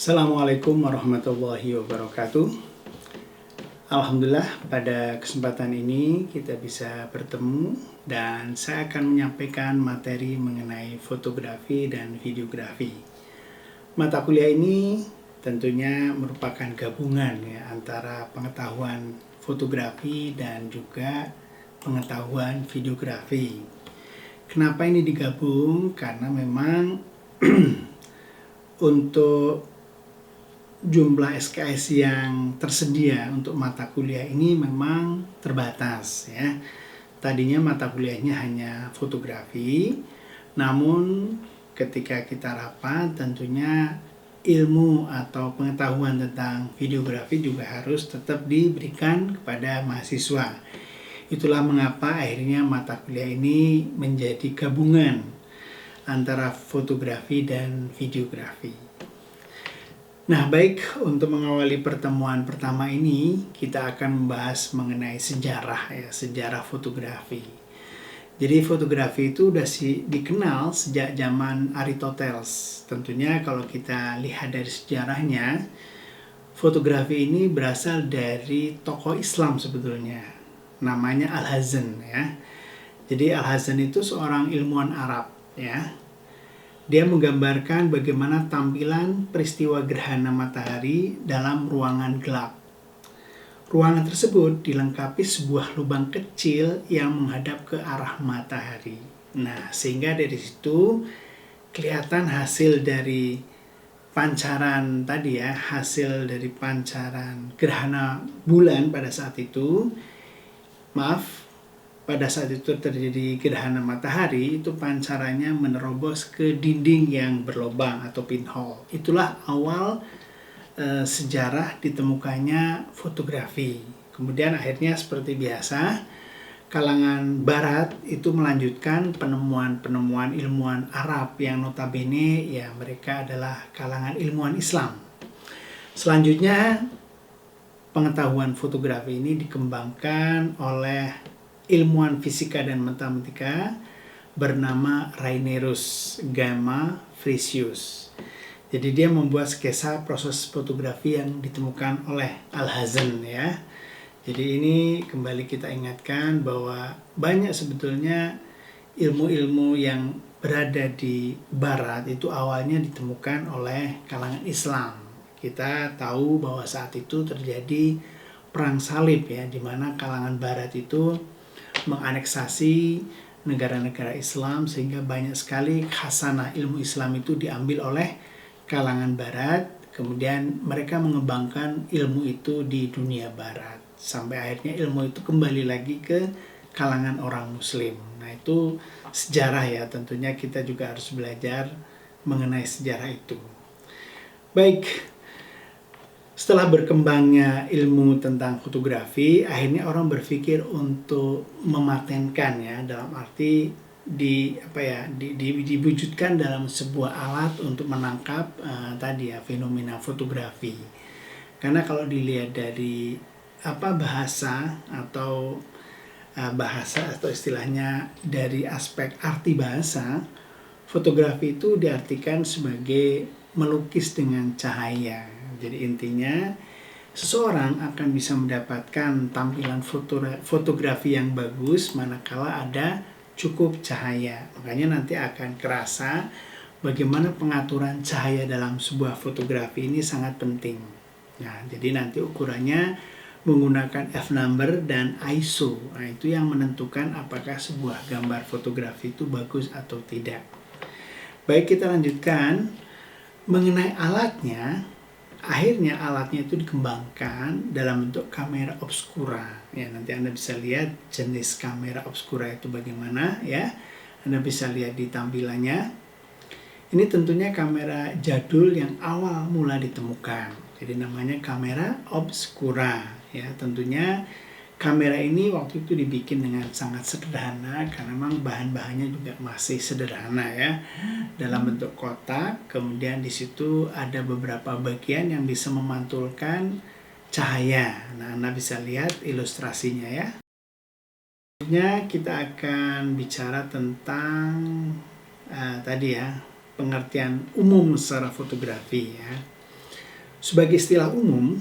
Assalamualaikum warahmatullahi wabarakatuh. Alhamdulillah pada kesempatan ini kita bisa bertemu dan saya akan menyampaikan materi mengenai fotografi dan videografi. Mata kuliah ini tentunya merupakan gabungan ya, antara pengetahuan fotografi dan juga pengetahuan videografi. Kenapa ini digabung? Karena memang untuk jumlah SKS yang tersedia untuk mata kuliah ini memang terbatas ya. Tadinya mata kuliahnya hanya fotografi, namun ketika kita rapat tentunya ilmu atau pengetahuan tentang videografi juga harus tetap diberikan kepada mahasiswa. Itulah mengapa akhirnya mata kuliah ini menjadi gabungan antara fotografi dan videografi. Nah, baik, untuk mengawali pertemuan pertama ini, kita akan membahas mengenai sejarah ya, sejarah fotografi. Jadi fotografi itu sudah dikenal sejak zaman Aristoteles. Tentunya kalau kita lihat dari sejarahnya, fotografi ini berasal dari tokoh Islam sebetulnya. Namanya Alhazen ya. Jadi Alhazen itu seorang ilmuwan Arab ya. Dia menggambarkan bagaimana tampilan peristiwa gerhana matahari dalam ruangan gelap. Ruangan tersebut dilengkapi sebuah lubang kecil yang menghadap ke arah matahari. Nah, sehingga dari situ kelihatan hasil dari pancaran tadi ya, hasil dari pancaran gerhana bulan pada saat itu. Pada saat itu terjadi gerhana matahari, itu pancarannya menerobos ke dinding yang berlubang atau pinhole. Itulah awal sejarah ditemukannya fotografi. Kemudian akhirnya seperti biasa, kalangan barat itu melanjutkan penemuan-penemuan ilmuwan Arab yang notabene ya mereka adalah kalangan ilmuwan Islam. Selanjutnya pengetahuan fotografi ini dikembangkan oleh ilmuwan fisika dan matematika bernama Rainerus Gamma Frisius. Jadi dia membuat skesa proses fotografi yang ditemukan oleh Alhazen ya. Jadi ini kembali kita ingatkan bahwa banyak sebetulnya ilmu-ilmu yang berada di barat itu awalnya ditemukan oleh kalangan Islam. Kita tahu bahwa saat itu terjadi perang salib ya, di mana kalangan barat itu menganeksasi negara-negara Islam sehingga banyak sekali khasanah ilmu Islam itu diambil oleh kalangan barat, kemudian mereka mengembangkan ilmu itu di dunia barat sampai akhirnya ilmu itu kembali lagi ke kalangan orang muslim. Nah, itu sejarah ya, tentunya kita juga harus belajar mengenai sejarah itu. Baik, setelah berkembangnya ilmu tentang fotografi, akhirnya orang berpikir untuk mematenkan ya, dalam arti diwujudkan dalam sebuah alat untuk menangkap tadi ya fenomena fotografi. Karena kalau dilihat dari bahasa atau istilahnya dari aspek arti bahasa, fotografi itu diartikan sebagai melukis dengan cahaya. Jadi intinya seseorang akan bisa mendapatkan tampilan fotografi yang bagus manakala ada cukup cahaya. Makanya nanti akan kerasa bagaimana pengaturan cahaya dalam sebuah fotografi ini sangat penting. Nah, jadi nanti ukurannya menggunakan f-number dan ISO. Nah, itu yang menentukan apakah sebuah gambar fotografi itu bagus atau tidak. Baik, kita lanjutkan mengenai alatnya. Akhirnya alatnya itu dikembangkan dalam bentuk kamera obscura. Ya, nanti Anda bisa lihat jenis kamera obscura itu bagaimana ya. Anda bisa lihat di tampilannya. Ini tentunya kamera jadul yang awal mula ditemukan. Jadi namanya kamera obscura ya. Tentunya kamera ini waktu itu dibikin dengan sangat sederhana karena memang bahan-bahannya juga masih sederhana ya. Dalam bentuk kotak, kemudian di situ ada beberapa bagian yang bisa memantulkan cahaya. Nah, Anda bisa lihat ilustrasinya ya. Selanjutnya kita akan bicara tentang tadi ya, pengertian umum secara fotografi ya. Sebagai istilah umum,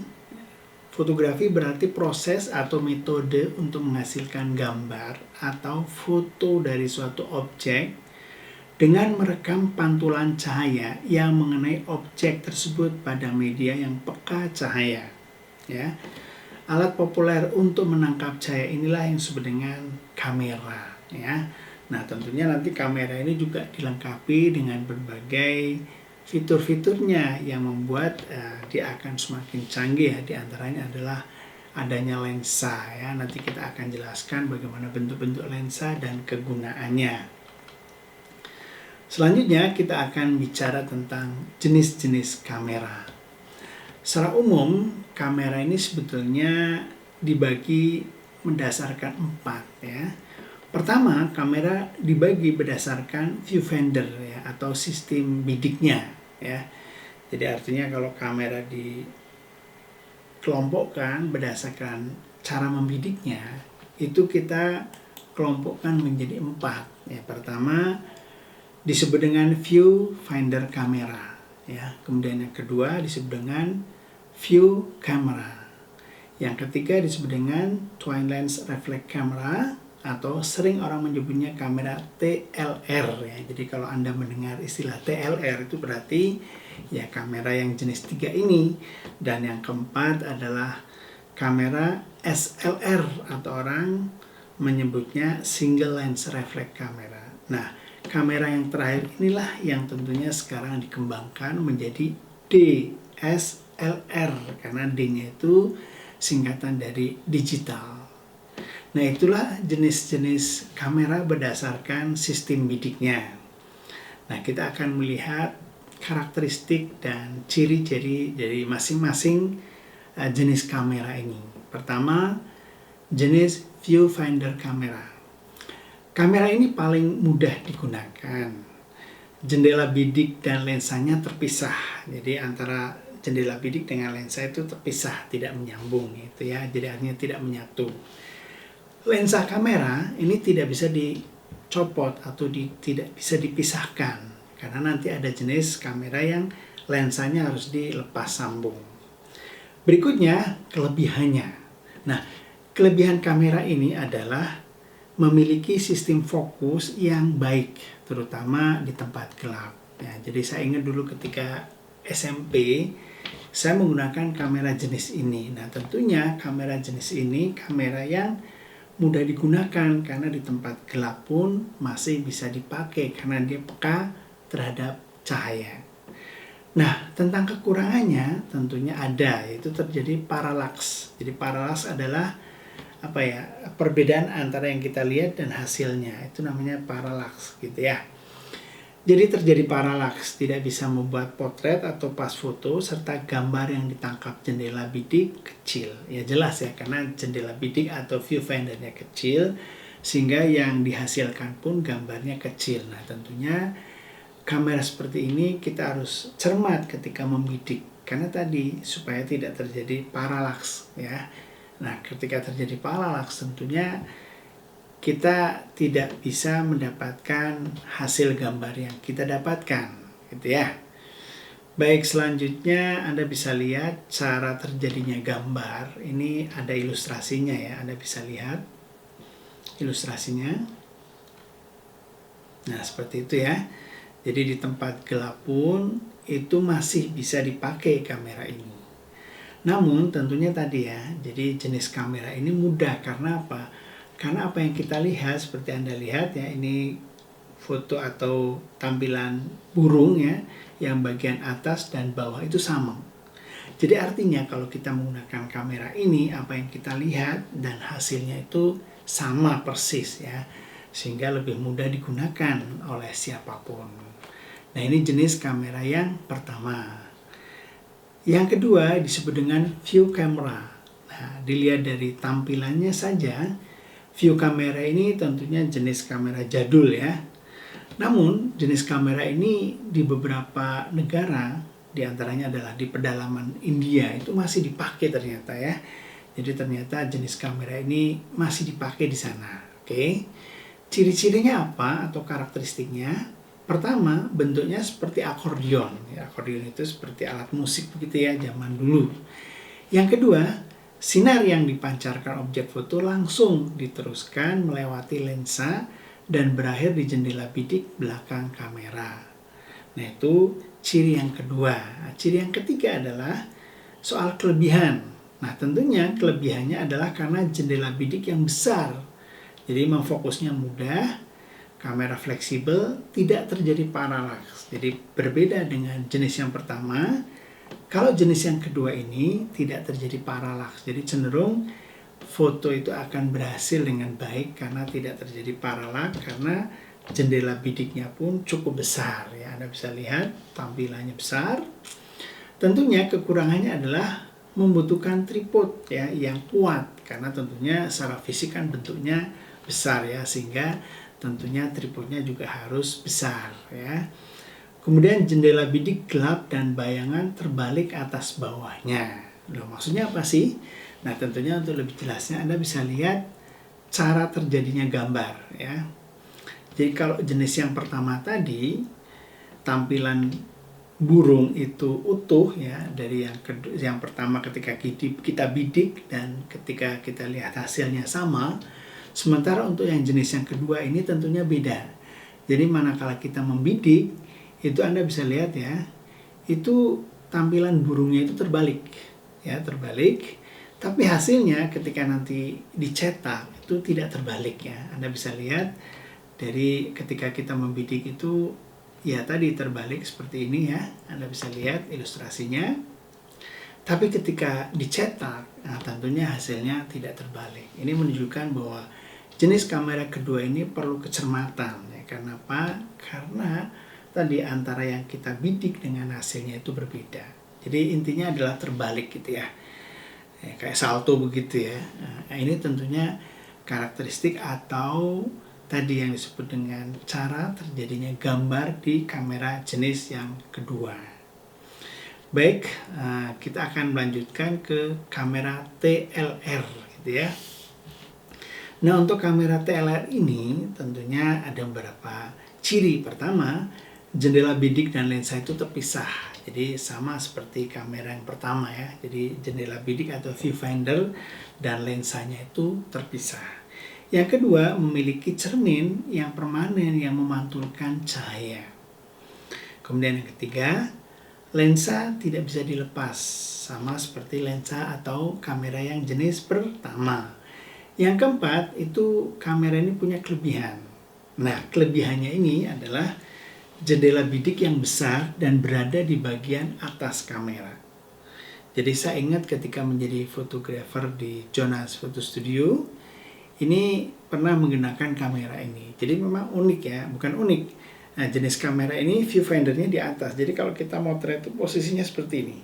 fotografi berarti proses atau metode untuk menghasilkan gambar atau foto dari suatu objek dengan merekam pantulan cahaya yang mengenai objek tersebut pada media yang peka cahaya. Ya, alat populer untuk menangkap cahaya inilah yang disebut dengan kamera. Ya, nah tentunya nanti kamera ini juga dilengkapi dengan berbagai fitur-fiturnya yang membuat dia akan semakin canggih ya. Di antaranya adalah adanya lensa ya. Nanti kita akan jelaskan bagaimana bentuk-bentuk lensa dan kegunaannya. Selanjutnya kita akan bicara tentang jenis-jenis kamera. Secara umum, kamera ini sebetulnya dibagi berdasarkan 4 ya. Pertama, kamera dibagi berdasarkan viewfinder ya, atau sistem bidiknya ya. Jadi artinya kalau kamera dikelompokkan berdasarkan cara membidiknya, itu kita kelompokkan menjadi 4 ya. Pertama disebut dengan viewfinder kamera ya. Kemudian yang kedua disebut dengan view camera. Yang ketiga disebut dengan twin lens reflex camera, atau sering orang menyebutnya kamera TLR ya. Jadi kalau Anda mendengar istilah TLR itu berarti ya kamera yang jenis 3 ini. Dan yang keempat adalah kamera SLR, atau orang menyebutnya single lens reflex camera. Nah, kamera yang terakhir inilah yang tentunya sekarang dikembangkan menjadi DSLR, karena D-nya itu singkatan dari digital. Nah, itulah jenis-jenis kamera berdasarkan sistem bidiknya. Nah, kita akan melihat karakteristik dan ciri-ciri dari masing-masing jenis kamera ini. Pertama, jenis viewfinder kamera. Kamera ini paling mudah digunakan. Jendela bidik dan lensanya terpisah. Jadi antara jendela bidik dengan lensa itu terpisah, tidak menyambung gitu ya. Jadi artinya tidak menyatu. Lensa kamera ini tidak bisa dicopot atau tidak bisa dipisahkan, karena nanti ada jenis kamera yang lensanya harus dilepas sambung. Berikutnya kelebihannya. Nah, kelebihan kamera ini adalah memiliki sistem fokus yang baik, terutama di tempat gelap. Ya, jadi saya ingat dulu ketika SMP, saya menggunakan kamera jenis ini. Nah, tentunya kamera jenis ini kamera yang mudah digunakan, karena di tempat gelap pun masih bisa dipakai karena dia peka terhadap cahaya. Nah, tentang kekurangannya tentunya ada, yaitu terjadi paralaks. Jadi paralaks adalah perbedaan antara yang kita lihat dan hasilnya. Itu namanya paralaks gitu ya. Jadi terjadi paralaks, tidak bisa membuat potret atau pas foto, serta gambar yang ditangkap jendela bidik kecil. Ya jelas ya, karena jendela bidik atau viewfindernya kecil, sehingga yang dihasilkan pun gambarnya kecil. Nah, tentunya kamera seperti ini kita harus cermat ketika membidik, karena tadi supaya tidak terjadi paralaks ya. Nah, ketika terjadi paralaks tentunya kita tidak bisa mendapatkan hasil gambar yang kita dapatkan, gitu ya. Baik, selanjutnya Anda bisa lihat cara terjadinya gambar. Ini ada ilustrasinya ya, Anda bisa lihat ilustrasinya. Nah, seperti itu ya. Jadi di tempat gelap pun itu masih bisa dipakai kamera ini. Namun tentunya tadi ya, jadi jenis kamera ini mudah karena apa? Karena apa yang kita lihat, seperti Anda lihat ya, ini foto atau tampilan burung ya, yang bagian atas dan bawah itu sama. Jadi artinya kalau kita menggunakan kamera ini, apa yang kita lihat dan hasilnya itu sama persis ya, sehingga lebih mudah digunakan oleh siapapun. Nah, ini jenis kamera yang pertama. Yang kedua disebut dengan view camera. Nah, dilihat dari tampilannya saja, view kamera ini tentunya jenis kamera jadul ya. Namun jenis kamera ini di beberapa negara, diantaranya adalah di pedalaman India, itu masih dipakai ternyata ya. Jadi ternyata jenis kamera ini masih dipakai di sana. Oke. Ciri-cirinya apa atau karakteristiknya? Pertama, bentuknya seperti akordeon. Ya, akordeon itu seperti alat musik begitu ya, zaman dulu. Yang kedua, sinar yang dipancarkan objek foto langsung diteruskan melewati lensa dan berakhir di jendela bidik belakang kamera. Nah, itu ciri yang kedua. Ciri yang ketiga adalah soal kelebihan. Nah, tentunya kelebihannya adalah karena jendela bidik yang besar. Jadi memfokusnya mudah, kamera fleksibel, tidak terjadi paralaks. Jadi berbeda dengan jenis yang pertama. Kalau jenis yang kedua ini tidak terjadi paralaks. Jadi cenderung foto itu akan berhasil dengan baik karena tidak terjadi paralaks, karena jendela bidiknya pun cukup besar ya. Anda bisa lihat tampilannya besar. Tentunya kekurangannya adalah membutuhkan tripod ya yang kuat, karena tentunya secara fisik kan bentuknya besar ya, sehingga tentunya tripodnya juga harus besar ya. Kemudian jendela bidik gelap dan bayangan terbalik atas bawahnya. Loh, maksudnya apa sih? Nah, tentunya untuk lebih jelasnya Anda bisa lihat cara terjadinya gambar ya. Jadi kalau jenis yang pertama tadi, tampilan burung itu utuh ya, dari yang pertama ketika kita bidik dan ketika kita lihat hasilnya sama. Sementara untuk yang jenis yang kedua ini tentunya beda. Jadi manakala kita membidik, itu Anda bisa lihat ya, itu tampilan burungnya itu terbalik ya, terbalik. Tapi hasilnya ketika nanti dicetak itu tidak terbalik ya. Anda bisa lihat dari ketika kita membidik itu ya tadi terbalik seperti ini ya. Anda bisa lihat ilustrasinya. Tapi ketika dicetak, nah tentunya hasilnya tidak terbalik. Ini menunjukkan bahwa jenis kamera kedua ini perlu kecermatan ya. Karena apa? Karena tadi antara yang kita bidik dengan hasilnya itu berbeda. Jadi intinya adalah terbalik gitu ya. Kayak salto begitu ya. Nah, ini tentunya karakteristik atau tadi yang disebut dengan cara terjadinya gambar di kamera jenis yang kedua. Baik, kita akan melanjutkan ke kamera TLR gitu ya. Nah, untuk kamera TLR ini tentunya ada beberapa ciri. Pertama, jendela bidik dan lensa itu terpisah. Jadi sama seperti kamera yang pertama ya. Jadi jendela bidik atau viewfinder dan lensanya itu terpisah. Yang kedua, memiliki cermin yang permanen yang memantulkan cahaya. Kemudian yang ketiga, lensa tidak bisa dilepas, sama seperti lensa atau kamera yang jenis pertama. Yang keempat, itu kamera ini punya kelebihan. Nah, kelebihannya ini adalah jendela bidik yang besar dan berada di bagian atas kamera. Jadi saya ingat ketika menjadi fotografer di Jonas Photo Studio, ini pernah menggunakan kamera ini. Jadi memang unik ya, bukan unik. Nah, jenis kamera ini viewfindernya di atas. Jadi kalau kita motret itu posisinya seperti ini.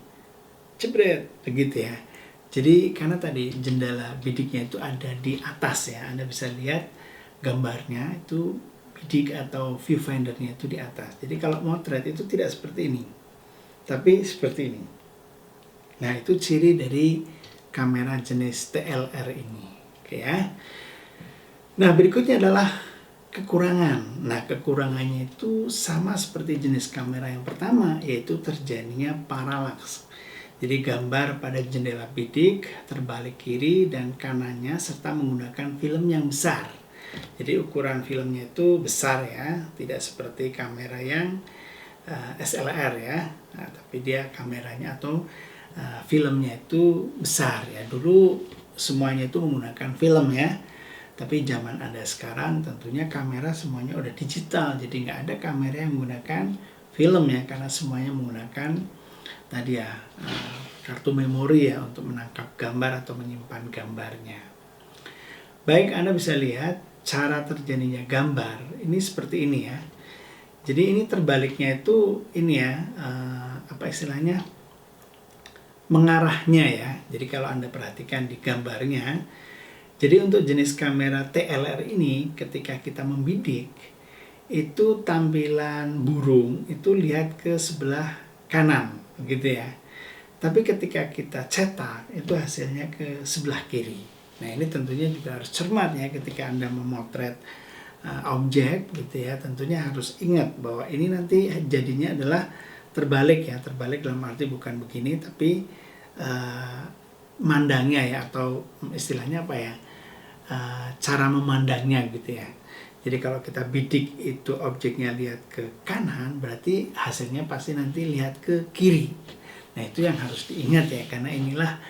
Jebret, begitu ya. Jadi karena tadi jendela bidiknya itu ada di atas ya. Anda bisa lihat gambarnya itu bidik atau viewfindernya itu di atas. Jadi kalau motret itu tidak seperti ini, tapi seperti ini. Nah, itu ciri dari kamera jenis TLR ini. Oke ya. Nah, berikutnya adalah kekurangan. Nah, kekurangannya itu sama seperti jenis kamera yang pertama, yaitu terjadinya paralaks. Jadi gambar pada jendela bidik terbalik kiri dan kanannya serta menggunakan film yang besar. Jadi ukuran filmnya itu besar ya, tidak seperti kamera yang SLR ya. Nah, tapi dia kameranya atau filmnya itu besar ya. Dulu semuanya itu menggunakan film ya. Tapi zaman Anda sekarang tentunya kamera semuanya udah digital. Jadi nggak ada kamera yang menggunakan film ya, karena semuanya menggunakan tadi ya kartu memori ya untuk menangkap gambar atau menyimpan gambarnya. Baik, Anda bisa lihat cara terjadinya gambar ini seperti ini ya. Jadi ini terbaliknya itu ini ya, apa istilahnya, mengarahnya ya. Jadi kalau Anda perhatikan di gambarnya, jadi untuk jenis kamera TLR ini ketika kita membidik itu tampilan burung itu lihat ke sebelah kanan gitu ya. Tapi ketika kita cetak itu hasilnya ke sebelah kiri. Nah, ini tentunya juga harus cermat ya ketika Anda memotret objek gitu ya, tentunya harus ingat bahwa ini nanti jadinya adalah terbalik ya. Terbalik dalam arti bukan begini, tapi mandangnya ya, atau istilahnya apa ya, cara memandangnya gitu ya. Jadi kalau kita bidik itu objeknya lihat ke kanan, berarti hasilnya pasti nanti lihat ke kiri. Nah itu yang harus diingat ya, karena inilah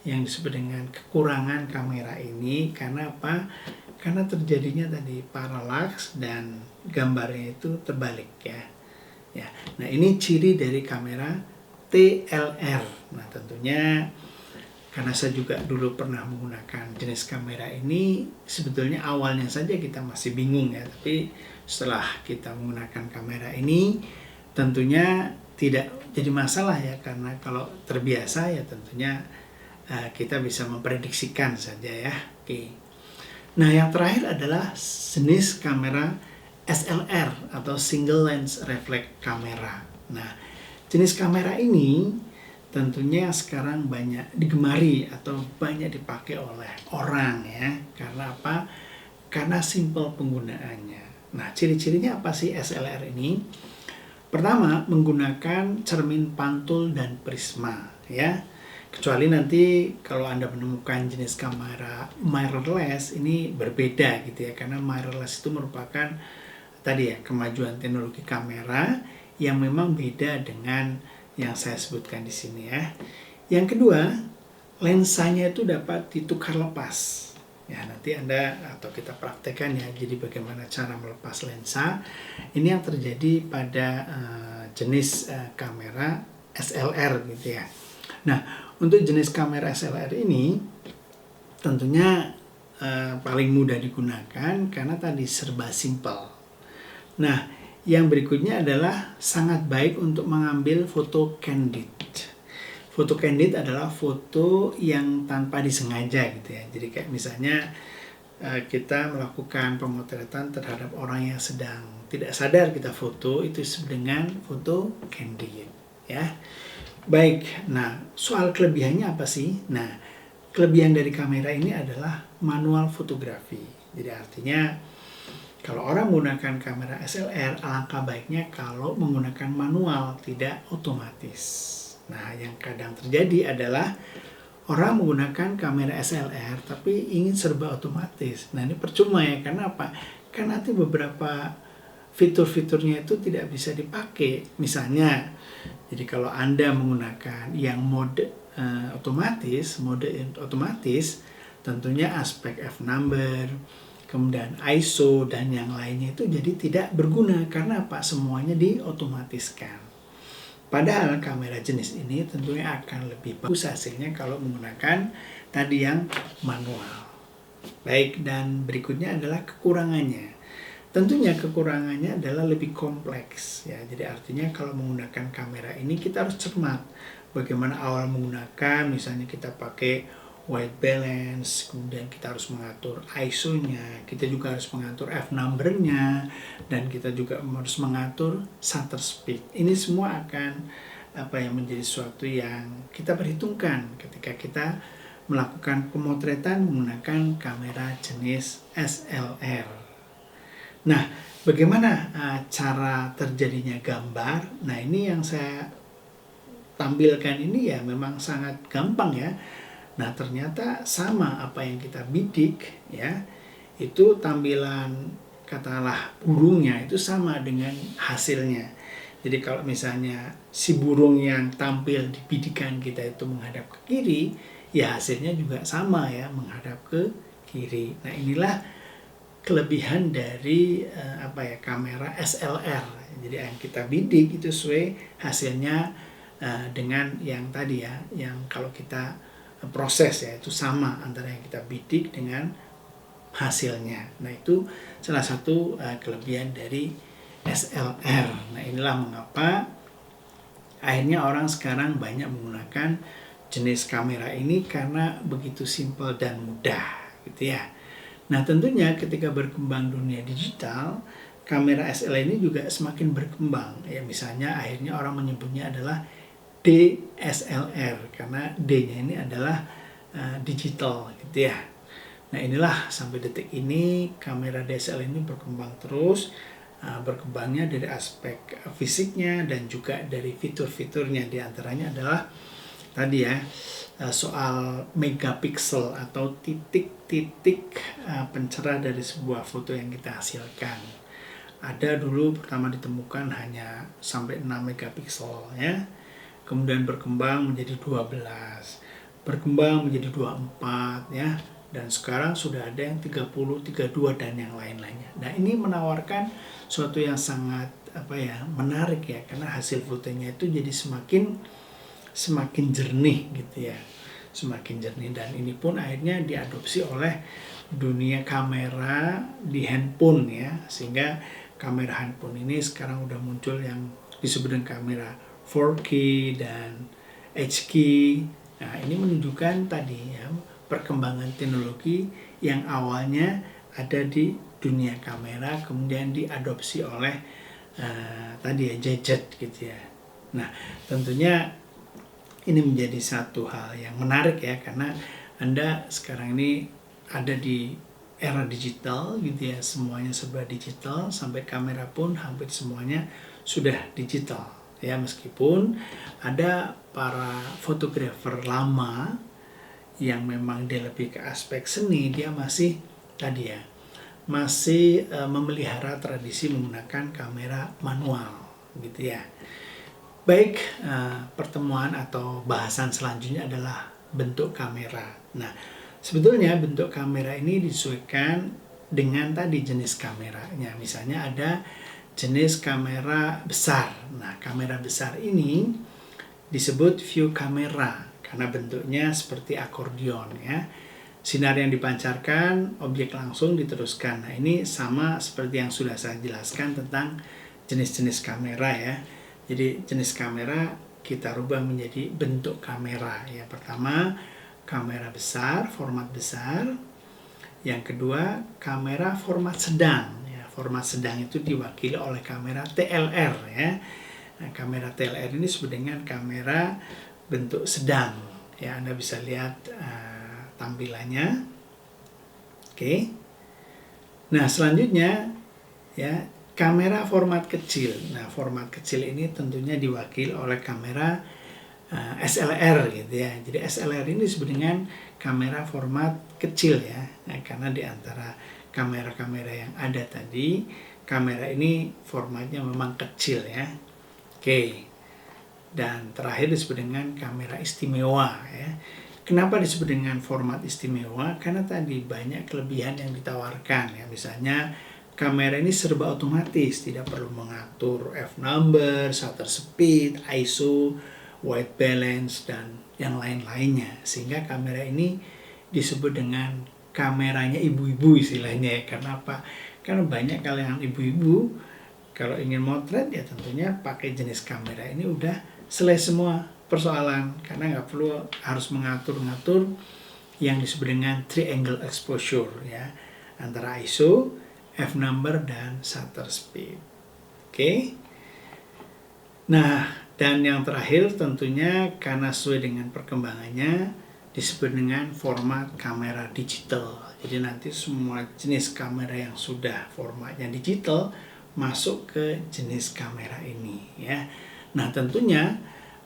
yang disebut dengan kekurangan kamera ini. Karena apa? Karena terjadinya tadi parallaks dan gambarnya itu terbalik ya. Nah ini ciri dari kamera TLR. Nah tentunya karena saya juga dulu pernah menggunakan jenis kamera ini, sebetulnya awalnya saja kita masih bingung ya, tapi setelah kita menggunakan kamera ini tentunya tidak jadi masalah ya, karena kalau terbiasa ya tentunya kita bisa memprediksikan saja ya. Oke. Nah yang terakhir adalah jenis kamera SLR atau single lens reflex camera. Nah jenis kamera ini tentunya sekarang banyak digemari atau banyak dipakai oleh orang ya. Karena apa? Karena simple penggunaannya. Nah, ciri-cirinya apa sih SLR ini? Pertama, menggunakan cermin pantul dan prisma ya. Kecuali nanti kalau Anda menemukan jenis kamera mirrorless ini berbeda gitu ya. Karena mirrorless itu merupakan tadi ya kemajuan teknologi kamera yang memang beda dengan yang saya sebutkan di sini ya. Yang kedua, lensanya itu dapat ditukar lepas. Ya, nanti Anda atau kita praktekkan ya. Jadi bagaimana cara melepas lensa. Ini yang terjadi pada jenis kamera SLR gitu ya. Nah, untuk jenis kamera SLR ini tentunya paling mudah digunakan karena tadi serba simple. Nah, yang berikutnya adalah sangat baik untuk mengambil foto candid. Foto candid adalah foto yang tanpa disengaja gitu ya. Jadi kayak misalnya kita melakukan pemotretan terhadap orang yang sedang tidak sadar kita foto, itu disebut dengan foto candid ya. Baik, nah soal kelebihannya apa sih? Nah, kelebihan dari kamera ini adalah manual fotografi. Jadi artinya kalau orang menggunakan kamera SLR, alangkah baiknya kalau menggunakan manual, tidak otomatis. Nah, yang kadang terjadi adalah orang menggunakan kamera SLR tapi ingin serba otomatis. Nah, ini percuma ya, karena apa? Karena nanti beberapa fitur-fiturnya itu tidak bisa dipakai. Misalnya, jadi kalau Anda menggunakan yang mode otomatis, tentunya aspek f-number, kemudian ISO dan yang lainnya itu jadi tidak berguna. Karena apa? Semuanya diotomatiskan. Padahal kamera jenis ini tentunya akan lebih bagus hasilnya kalau menggunakan tadi yang manual. Baik, dan berikutnya adalah kekurangannya. Tentunya kekurangannya adalah lebih kompleks ya. Jadi artinya kalau menggunakan kamera ini kita harus cermat bagaimana awal menggunakan. Misalnya kita pakai white balance, kemudian kita harus mengatur ISO-nya, kita juga harus mengatur f-number-nya, dan kita juga harus mengatur shutter speed. Ini semua akan menjadi sesuatu yang kita perhitungkan ketika kita melakukan pemotretan menggunakan kamera jenis SLR. Nah, bagaimana cara terjadinya gambar? Nah, ini yang saya tampilkan ini ya memang sangat gampang ya. Nah, ternyata sama apa yang kita bidik ya, itu tampilan katakanlah burungnya itu sama dengan hasilnya. Jadi kalau misalnya si burung yang tampil di bidikan kita itu menghadap ke kiri, ya hasilnya juga sama ya, menghadap ke kiri. Nah, inilah kelebihan dari kamera SLR. Jadi yang kita bidik itu sesuai hasilnya dengan yang tadi ya, yang kalau kita proses ya itu sama antara yang kita bidik dengan hasilnya. Nah, itu salah satu kelebihan dari SLR. Nah, inilah mengapa akhirnya orang sekarang banyak menggunakan jenis kamera ini karena begitu simpel dan mudah gitu ya. Nah, tentunya ketika berkembang dunia digital, kamera SLR ini juga semakin berkembang ya. Misalnya akhirnya orang menyebutnya adalah DSLR karena D-nya ini adalah digital gitu ya. Nah inilah sampai detik ini kamera DSLR ini berkembang terus, berkembangnya dari aspek fisiknya dan juga dari fitur-fiturnya. Di antaranya adalah tadi ya, soal megapiksel atau titik-titik pencerah dari sebuah foto yang kita hasilkan. Ada dulu pertama ditemukan hanya sampai 6 megapiksel ya. Kemudian berkembang menjadi 12, berkembang menjadi 24 ya. Dan sekarang sudah ada yang 30, 32 dan yang lain-lainnya. Nah, ini menawarkan suatu yang sangat menarik ya, karena hasil fotonya itu jadi semakin jernih gitu ya. Semakin jernih, dan ini pun akhirnya diadopsi oleh dunia kamera di handphone ya, sehingga kamera handphone ini sekarang udah muncul yang disebut dengan kamera 4K dan HD. Nah, ini menunjukkan tadi ya, perkembangan teknologi yang awalnya ada di dunia kamera kemudian diadopsi oleh tadi ya, gadget gitu ya. Nah, tentunya ini menjadi satu hal yang menarik ya, karena Anda sekarang ini ada di era digital gitu ya, semuanya serba digital, sampai kamera pun hampir semuanya sudah digital ya. Meskipun ada para fotografer lama yang memang dia lebih ke aspek seni, dia masih tadi ya, masih memelihara tradisi menggunakan kamera manual gitu ya. Baik, pertemuan atau bahasan selanjutnya adalah bentuk kamera. Nah, sebetulnya bentuk kamera ini disesuaikan dengan tadi jenis kameranya. Misalnya ada jenis kamera besar. Nah, kamera besar ini disebut view kamera karena bentuknya seperti akordeon ya. Sinar yang dipancarkan, objek langsung diteruskan. Nah, ini sama seperti yang sudah saya jelaskan tentang jenis-jenis kamera ya. Jadi jenis kamera kita rubah menjadi bentuk kamera. Yang pertama, kamera besar, format besar. Yang kedua, kamera format sedang. Ya, format sedang itu diwakili oleh kamera TLR ya. Nah, kamera TLR ini disebut dengan kamera bentuk sedang. Ya, Anda bisa lihat tampilannya. Oke. Nah, selanjutnya ya, kamera format kecil. Nah, format kecil ini tentunya diwakili oleh kamera SLR gitu ya. Jadi SLR ini disebut dengan kamera format kecil ya. Nah, karena di antara kamera-kamera yang ada tadi, kamera ini formatnya memang kecil ya. Oke. Dan terakhir disebut dengan kamera istimewa ya. Kenapa disebut dengan format istimewa? Karena tadi banyak kelebihan yang ditawarkan ya. Misalnya kamera ini serba otomatis, tidak perlu mengatur f-number, shutter speed, ISO, white balance, dan yang lain-lainnya. Sehingga kamera ini disebut dengan kameranya ibu-ibu istilahnya ya. Karena apa? Karena banyak kalangan ibu-ibu kalau ingin motret ya tentunya pakai jenis kamera ini udah selesai semua persoalan. Karena nggak perlu harus mengatur-ngatur yang disebut dengan triangle exposure ya, antara ISO, f-number, dan shutter speed. Oke. Nah, dan yang terakhir tentunya karena sesuai dengan perkembangannya disebut dengan format kamera digital. Jadi nanti semua jenis kamera yang sudah formatnya digital masuk ke jenis kamera ini ya. Nah, tentunya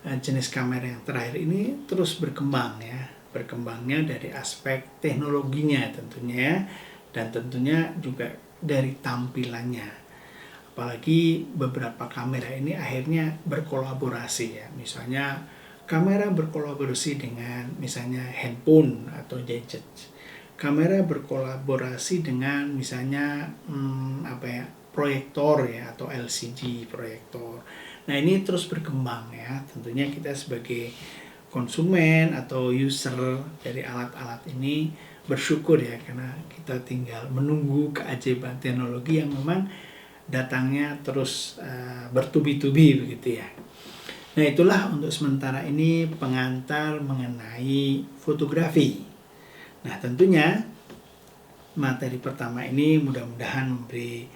jenis kamera yang terakhir ini terus berkembang ya. Berkembangnya dari aspek teknologinya tentunya ya, dan tentunya juga dari tampilannya. Apalagi beberapa kamera ini akhirnya berkolaborasi ya. Misalnya kamera berkolaborasi dengan misalnya handphone atau gadget. Kamera berkolaborasi dengan misalnya proyektor ya, atau LCD proyektor. Nah, ini terus berkembang ya. Tentunya kita sebagai konsumen atau user dari alat-alat ini bersyukur ya, karena kita tinggal menunggu keajaiban teknologi yang memang datangnya terus bertubi-tubi begitu ya. Nah, itulah untuk sementara ini pengantar mengenai fotografi. Nah, tentunya materi pertama ini mudah-mudahan memberi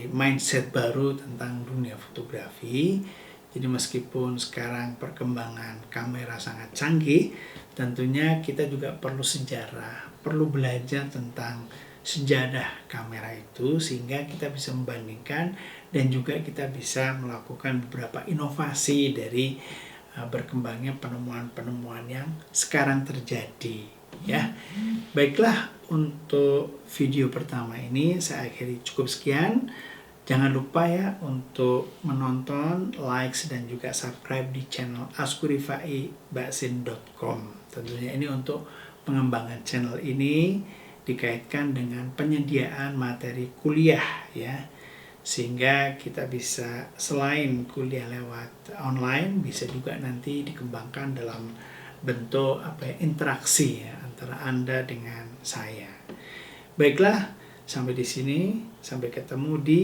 mindset baru tentang dunia fotografi. Jadi meskipun sekarang perkembangan kamera sangat canggih, tentunya kita juga perlu sejarah, perlu belajar tentang sejarah kamera itu sehingga kita bisa membandingkan dan juga kita bisa melakukan beberapa inovasi dari berkembangnya penemuan-penemuan yang sekarang terjadi, ya. Baiklah, untuk video pertama ini saya akhiri cukup sekian. Jangan lupa ya untuk menonton, likes, dan juga subscribe di channel askurifai.com. Tentunya ini untuk pengembangan channel ini dikaitkan dengan penyediaan materi kuliah ya. Sehingga kita bisa selain kuliah lewat online, bisa juga nanti dikembangkan dalam bentuk interaksi ya, antara Anda dengan saya. Baiklah, sampai di sini, sampai ketemu di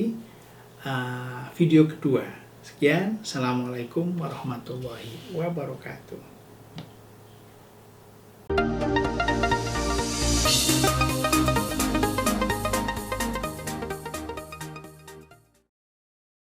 video kedua. Sekian, Assalamualaikum warahmatullahi wabarakatuh.